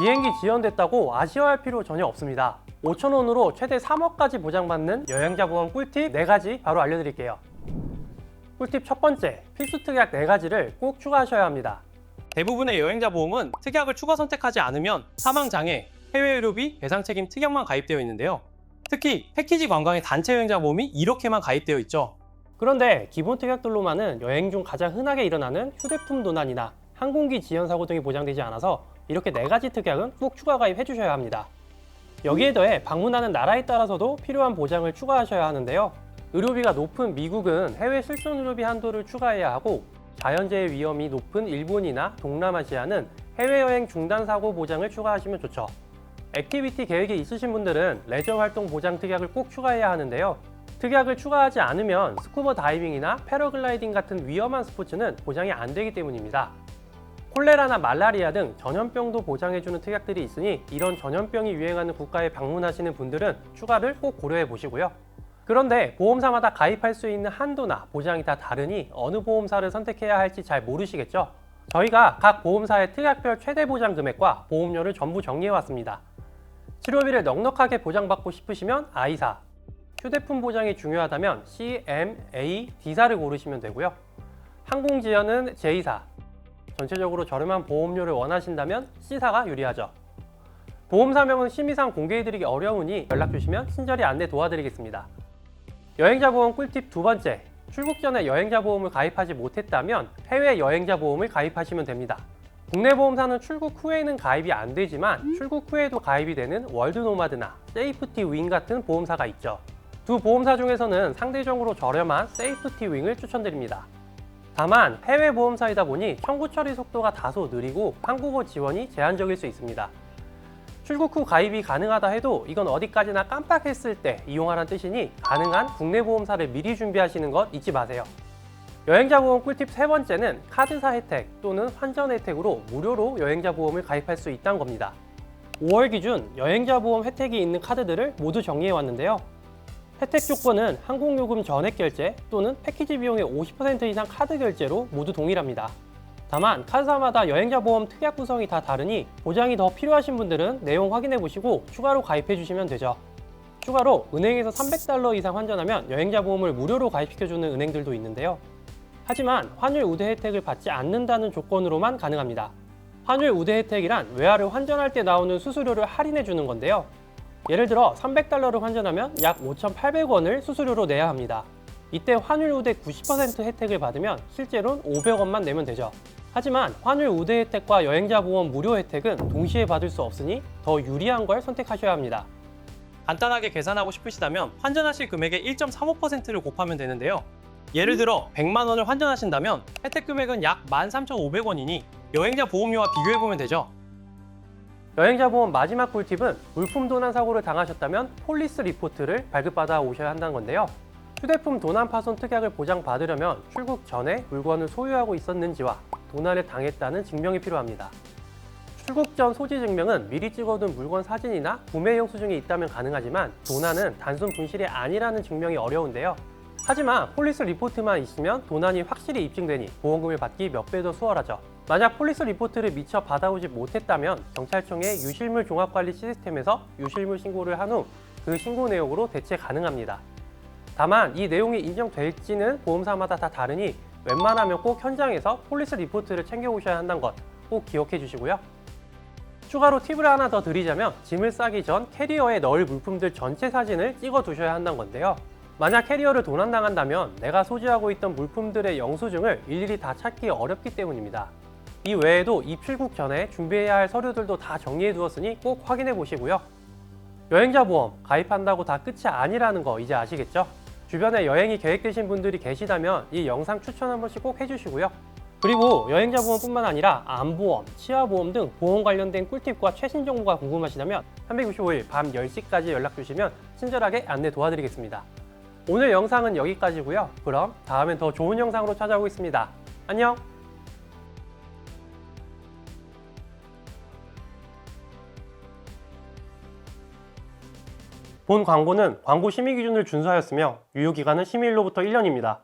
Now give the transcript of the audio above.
비행기 지연됐다고 아쉬워할 필요 전혀 없습니다. 5,000원으로 최대 3억까지 보장받는 여행자 보험 꿀팁 4가지 바로 알려드릴게요. 꿀팁 첫 번째, 필수 특약 4가지를 꼭 추가하셔야 합니다. 대부분의 여행자 보험은 특약을 추가 선택하지 않으면 사망장애, 해외 의료비 배상 책임 특약만 가입되어 있는데요. 특히 패키지 관광의 단체 여행자 보험이 이렇게만 가입되어 있죠. 그런데 기본 특약들로만은 여행 중 가장 흔하게 일어나는 휴대폰 도난이나 항공기 지연 사고 등이 보장되지 않아서 이렇게 4가지 특약은 꼭 추가 가입해 주셔야 합니다. 여기에 더해 방문하는 나라에 따라서도 필요한 보장을 추가하셔야 하는데요. 의료비가 높은 미국은 해외 실손 의료비 한도를 추가해야 하고, 자연재해 위험이 높은 일본이나 동남아시아는 해외여행 중단 사고 보장을 추가하시면 좋죠. 액티비티 계획이 있으신 분들은 레저 활동 보장 특약을 꼭 추가해야 하는데요. 특약을 추가하지 않으면 스쿠버 다이빙이나 패러글라이딩 같은 위험한 스포츠는 보장이 안 되기 때문입니다. 콜레라나 말라리아 등 전염병도 보장해주는 특약들이 있으니 이런 전염병이 유행하는 국가에 방문하시는 분들은 추가를 꼭 고려해 보시고요. 그런데 보험사마다 가입할 수 있는 한도나 보장이 다 다르니 어느 보험사를 선택해야 할지 잘 모르시겠죠? 저희가 각 보험사의 특약별 최대 보장 금액과 보험료를 전부 정리해 왔습니다. 치료비를 넉넉하게 보장받고 싶으시면 I사, 휴대폰 보장이 중요하다면 CMA, D사를 고르시면 되고요. 항공지연은 J사, 전체적으로 저렴한 보험료를 원하신다면 C사가 유리하죠. 보험사명은 심의상 공개해드리기 어려우니 연락주시면 친절히 안내 도와드리겠습니다. 여행자 보험 꿀팁 두 번째, 출국 전에 여행자 보험을 가입하지 못했다면 해외 여행자 보험을 가입하시면 됩니다. 국내 보험사는 출국 후에는 가입이 안 되지만 출국 후에도 가입이 되는 월드노마드나 세이프티 윙 같은 보험사가 있죠. 두 보험사 중에서는 상대적으로 저렴한 세이프티 윙을 추천드립니다. 다만 해외 보험사이다 보니 청구 처리 속도가 다소 느리고 한국어 지원이 제한적일 수 있습니다. 출국 후 가입이 가능하다 해도 이건 어디까지나 깜빡했을 때 이용하라는 뜻이니 가능한 국내 보험사를 미리 준비하시는 것 잊지 마세요. 여행자 보험 꿀팁 세 번째는 카드사 혜택 또는 환전 혜택으로 무료로 여행자 보험을 가입할 수 있다는 겁니다. 5월 기준 여행자 보험 혜택이 있는 카드들을 모두 정리해 왔는데요. 혜택 조건은 항공요금 전액 결제 또는 패키지 비용의 50% 이상 카드 결제로 모두 동일합니다. 다만 카드사마다 여행자 보험 특약 구성이 다 다르니 보장이 더 필요하신 분들은 내용 확인해 보시고 추가로 가입해 주시면 되죠. 추가로 은행에서 300달러 이상 환전하면 여행자 보험을 무료로 가입시켜주는 은행들도 있는데요. 하지만 환율 우대 혜택을 받지 않는다는 조건으로만 가능합니다. 환율 우대 혜택이란 외화를 환전할 때 나오는 수수료를 할인해 주는 건데요. 예를 들어 300달러를 환전하면 약 5,800원을 수수료로 내야 합니다. 이때 환율 우대 90% 혜택을 받으면 실제로는 500원만 내면 되죠. 하지만 환율 우대 혜택과 여행자 보험 무료 혜택은 동시에 받을 수 없으니 더 유리한 걸 선택하셔야 합니다. 간단하게 계산하고 싶으시다면 환전하실 금액의 1.35%를 곱하면 되는데요. 예를 들어 100만 원을 환전하신다면 혜택 금액은 약 13,500원이니 여행자 보험료와 비교해보면 되죠. 여행자 보험 마지막 꿀팁은 물품 도난 사고를 당하셨다면 폴리스 리포트를 발급받아 오셔야 한다는 건데요. 휴대폰 도난 파손 특약을 보장받으려면 출국 전에 물건을 소유하고 있었는지와 도난을 당했다는 증명이 필요합니다. 출국 전 소지 증명은 미리 찍어둔 물건 사진이나 구매 영수증이 있다면 가능하지만 도난은 단순 분실이 아니라는 증명이 어려운데요. 하지만 폴리스 리포트만 있으면 도난이 확실히 입증되니 보험금을 받기 몇 배 더 수월하죠. 만약 폴리스 리포트를 미처 받아오지 못했다면 경찰청의 유실물 종합관리 시스템에서 유실물 신고를 한 후 그 신고 내역으로 대체 가능합니다. 다만 이 내용이 인정될지는 보험사마다 다 다르니 웬만하면 꼭 현장에서 폴리스 리포트를 챙겨 오셔야 한다는 것 꼭 기억해 주시고요. 추가로 팁을 하나 더 드리자면 짐을 싸기 전 캐리어에 넣을 물품들 전체 사진을 찍어 두셔야 한다는 건데요. 만약 캐리어를 도난당한다면 내가 소지하고 있던 물품들의 영수증을 일일이 다 찾기 어렵기 때문입니다. 이 외에도 입출국 전에 준비해야 할 서류들도 다 정리해 두었으니 꼭 확인해 보시고요. 여행자 보험 가입한다고 다 끝이 아니라는 거 이제 아시겠죠? 주변에 여행이 계획되신 분들이 계시다면 이 영상 추천 한 번씩 꼭 해주시고요. 그리고 여행자 보험뿐만 아니라 암보험, 치아보험 등 보험 관련된 꿀팁과 최신 정보가 궁금하시다면 365일 밤 10시까지 연락주시면 친절하게 안내 도와드리겠습니다. 오늘 영상은 여기까지고요. 그럼 다음엔 더 좋은 영상으로 찾아오겠습니다. 안녕! 본 광고는 광고 심의 기준을 준수하였으며 유효기간은 심의일로부터 1년입니다.